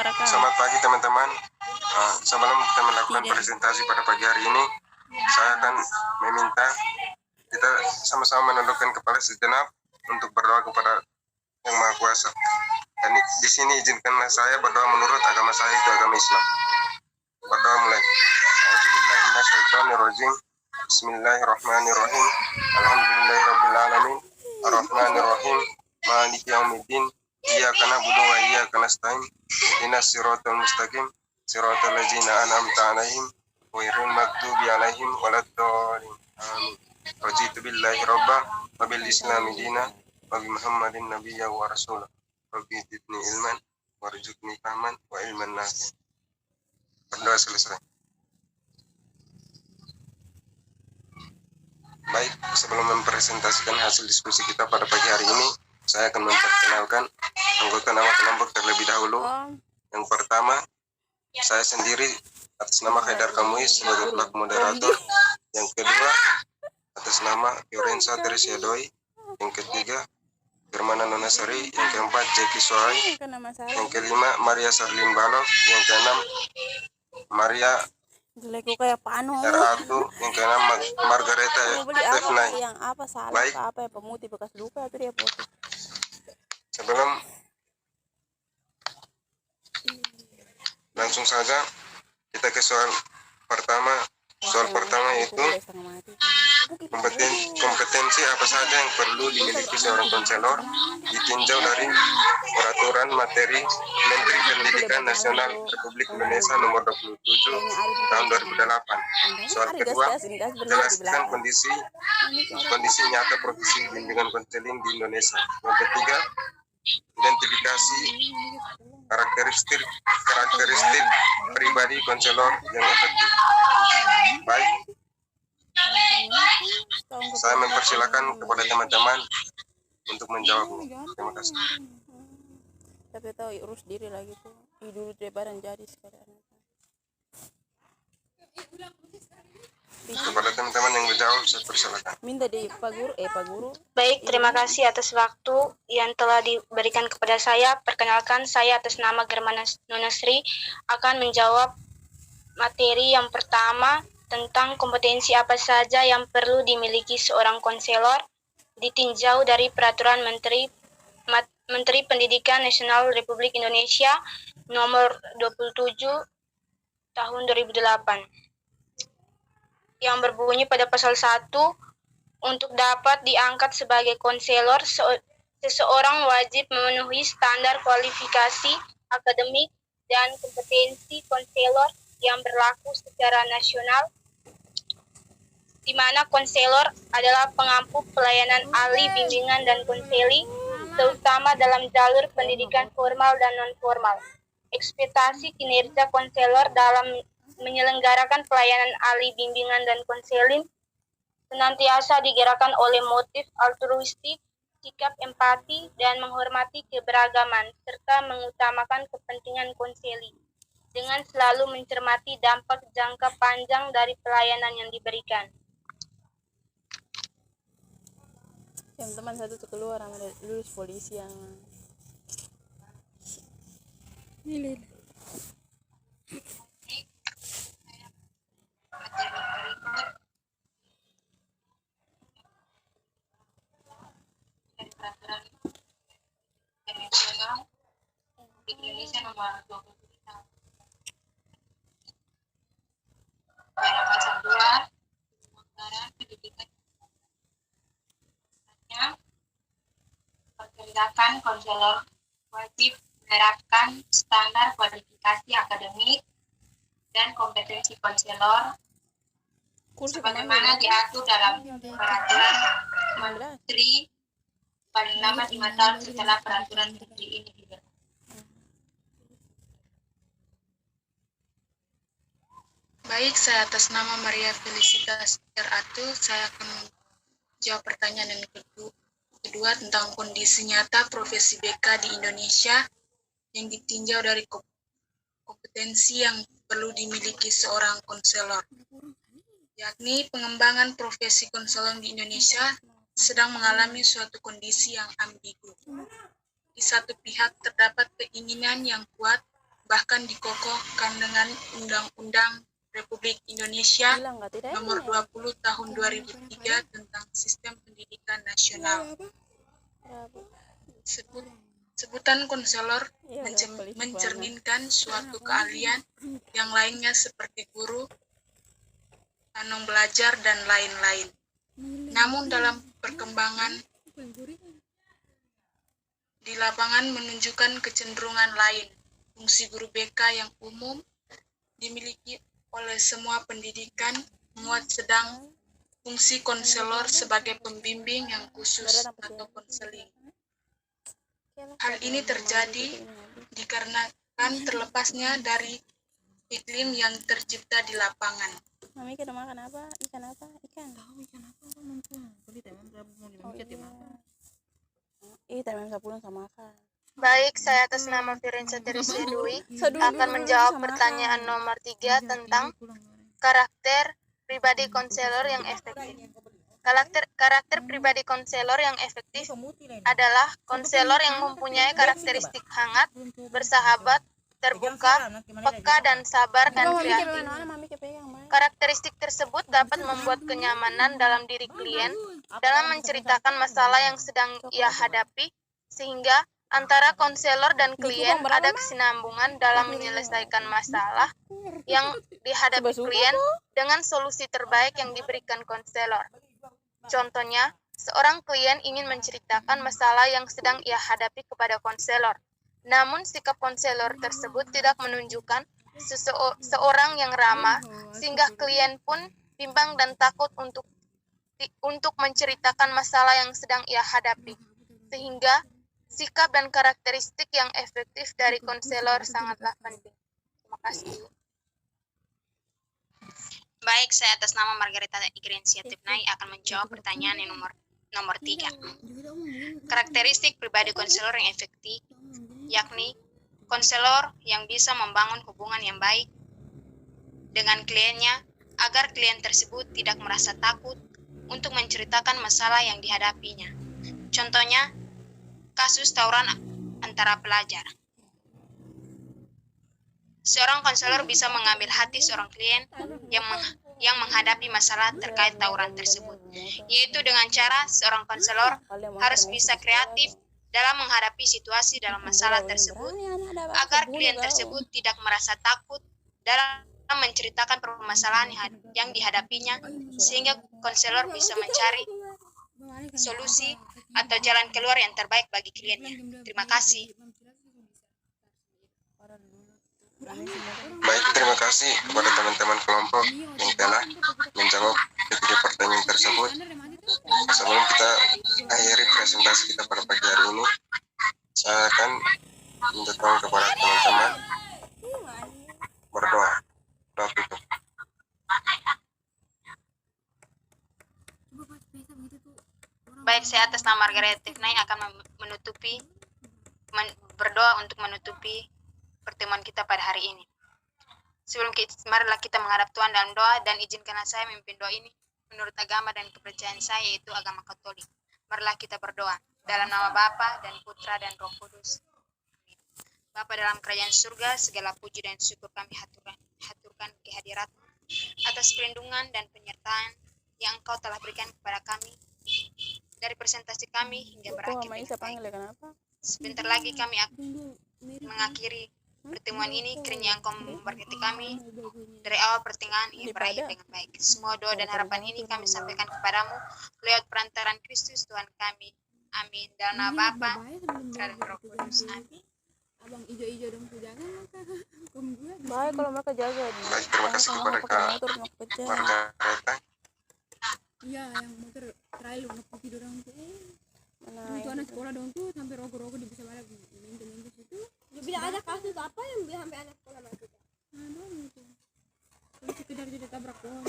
Selamat pagi teman-teman. Sebelum kita melakukan presentasi pada pagi hari ini, saya akan meminta kita sama-sama menundukkan kepala sejenak untuk berdoa kepada Yang Maha Kuasa. Dan di sini izinkanlah saya berdoa menurut agama saya, itu agama Islam. Berdoa mulai. A'udzubillahiminasyaitonirrajim. Bismillahirrahmanirrahim. Alhamdulillahirabbil Ar-Rahmanirrahim. Maliki yaumiddin. Iyyaka na'budu wa iyyaka nasta'in. Ihdinas siratal mustaqim. Siratal ladzina an'amta 'alaihim ghairil maghdubi 'alaihim waladdallin. Amin. Raditu billahi rabban wa bil islami dinan wa bi Muhammadin nabiyyan wa rasulah. Rabbi zidni ilman warzuqni fahman wa ilman nafi'. Berdoa selesai. Baik, sebelum mempresentasikan hasil diskusi kita pada pagi hari ini, saya akan memperkenalkan anggota nama kelompok terlebih dahulu. Yang pertama, saya sendiri atas nama Haidar Kamuis sebagai pelaku moderator. Yang kedua, atas nama Fiorenza Teresia Doi. Yang ketiga, Firmana Nonasari. Yang keempat, Jeki Soai. Yang kelima, Maria Sarlin Balok. Yang keenam, Maria Ratu. Yang keenam, Margareta Stefnai. Baik, sebelum langsung saja kita ke soal pertama. Soal pertama yaitu kompetensi apa saja yang perlu dimiliki seorang konselor ditinjau dari peraturan materi Menteri Pendidikan Nasional Republik Indonesia nomor 27 tahun 2008. Soal kedua, jelaskan kondisi nyata profesi bimbingan konseling di Indonesia. Yang ketiga, identifikasi karakteristik pribadi konselor yang efektif. Baik, saya mempersilakan kepada teman-teman untuk menjawabnya. Terima kasih. Tapi tahu urus diri lagi tuh. Dulu lebaran jadi sekarang. Kepada teman-teman yang menjawab, saya persilakan. Minta di Pak Guru. Baik, terima kasih atas waktu yang telah diberikan kepada saya. Perkenalkan, saya atas nama Germana Nonasri akan menjawab materi yang pertama tentang kompetensi apa saja yang perlu dimiliki seorang konselor ditinjau dari peraturan Menteri Pendidikan Nasional Republik Indonesia nomor 27 tahun 2008 yang berbunyi pada pasal 1, untuk dapat diangkat sebagai konselor seseorang wajib memenuhi standar kualifikasi akademik dan kompetensi konselor yang berlaku secara nasional, di mana konselor adalah pengampu pelayanan ahli bimbingan dan konseling, terutama dalam jalur pendidikan formal dan non-formal. Ekspektasi kinerja konselor dalam menyelenggarakan pelayanan ahli bimbingan dan konseling senantiasa digerakkan oleh motif altruistik, sikap empati, dan menghormati keberagaman, serta mengutamakan kepentingan konseling, dengan selalu mencermati dampak jangka panjang dari pelayanan yang diberikan. Yang teman satu keluar lulus polisi yang ini. Peraturan Nasional di Indonesia nomor 27 tahun. Pada pasal 2, penyelenggaraan pendidikan pergerakan konselor wajib menerapkan standar kualifikasi akademik dan kompetensi konselor sebagaimana diatur dalam peraturan Menteri paling lama 5 tahun setelah peraturan Menteri ini dibuat. Baik, saya atas nama Maria Felicitas Ratu, saya akan jawab pertanyaan yang kedua tentang kondisi nyata profesi BK di Indonesia yang ditinjau dari kompetensi yang perlu dimiliki seorang konselor, yakni pengembangan profesi konselor di Indonesia sedang mengalami suatu kondisi yang ambigu. Di satu pihak terdapat keinginan yang kuat akan dikokohkan dengan Undang-Undang Republik Indonesia Bilang nggak tidak Nomor 20 Tahun 2003 tentang Sistem Pendidikan Nasional. Sebutan konselor Iya, udah pelik banget. mencerminkan suatu keahlian yang lainnya seperti guru, tanong belajar, dan lain-lain. Namun dalam perkembangan di lapangan menunjukkan kecenderungan lain. Fungsi guru BK yang umum dimiliki oleh semua pendidikan muat, sedang fungsi konselor sebagai pembimbing yang khusus atau konseling. Hal ini terjadi dikarenakan terlepasnya dari iklim yang tercipta di lapangan. Mami kita makan apa? Ikan apa? Ikan. Oh, iya. Teman saya pulang sama makan. Baik, saya atas nama Firenze Teresa Dwi akan menjawab pertanyaan nomor 3 tentang karakter pribadi konselor yang efektif. Karakter pribadi konselor yang efektif adalah konselor yang mempunyai karakteristik hangat, bersahabat, terbuka, peka, dan sabar dan kreatif. Karakteristik tersebut dapat membuat kenyamanan dalam diri klien dalam menceritakan masalah yang sedang ia hadapi, sehingga antara konselor dan klien ada kesinambungan dalam menyelesaikan masalah yang dihadapi klien dengan solusi terbaik yang diberikan konselor. Contohnya, seorang klien ingin menceritakan masalah yang sedang ia hadapi kepada konselor. Namun sikap konselor tersebut tidak menunjukkan seorang yang ramah, sehingga klien pun bimbang dan takut untuk menceritakan masalah yang sedang ia hadapi. Sehingga sikap dan karakteristik yang efektif dari konselor sangatlah penting. Terima kasih. Baik, saya atas nama Margareta Igrencia Tipnai akan menjawab pertanyaan yang nomor 3. Karakteristik pribadi konselor yang efektif, yakni konselor yang bisa membangun hubungan yang baik dengan kliennya agar klien tersebut tidak merasa takut untuk menceritakan masalah yang dihadapinya. Contohnya, kasus tawuran antara pelajar. Seorang konselor bisa mengambil hati seorang klien yang menghadapi masalah terkait tawuran tersebut, yaitu dengan cara seorang konselor harus bisa kreatif dalam menghadapi situasi dalam masalah tersebut, agar klien tersebut tidak merasa takut dalam menceritakan permasalahan yang dihadapinya, sehingga konselor bisa mencari solusi atau jalan keluar yang terbaik bagi kliennya. Terima kasih. Baik, terima kasih kepada teman-teman kelompok yang telah menjawab ketiga pertanyaan tersebut. Sebelum kita akhiri presentasi kita pada pagi hari ini, saya akan minta tolong kepada teman-teman berdoa. Doa tutup. Baik, saya atas nama Margaret Tifnai akan berdoa untuk menutupi pertemuan kita pada hari ini. Marilah kita menghadap Tuhan dalam doa, dan izinkanlah saya memimpin doa ini menurut agama dan kepercayaan saya, yaitu agama Katolik. Marilah kita berdoa dalam nama Bapa dan Putra dan Roh Kudus. Amin. Bapa dalam kerajaan surga, segala puji dan syukur kami haturkan kehadirat-Mu atas perlindungan dan penyertaan yang Engkau telah berikan kepada kami dari presentasi kami hingga berakhir dengan baik. Sebentar lagi kami akan mengakhiri pertemuan ini, kiranya Engkau memberkati kami dari awal pertengahan hingga berakhir dengan baik. Semua doa dan harapan ini kami sampaikan kepadamu lewat perantaran Kristus Tuhan kami. Amin. Dalam nama Bapa, Putra dan Roh Kudus. Amin. Baik kalau mereka jaga. Baik, terima kasih kepada Kak Margareta. Iya, yang motor trail ngepuki dorang tuh. Mana Itu anak sekolah dong tuh sampai rogo-rogo di bisa balik minta situ. Dia bilang ada kasus apa yang sampai anak sekolah masuk? Nah, dong itu. Kalau sekedar jadi tabrak doang.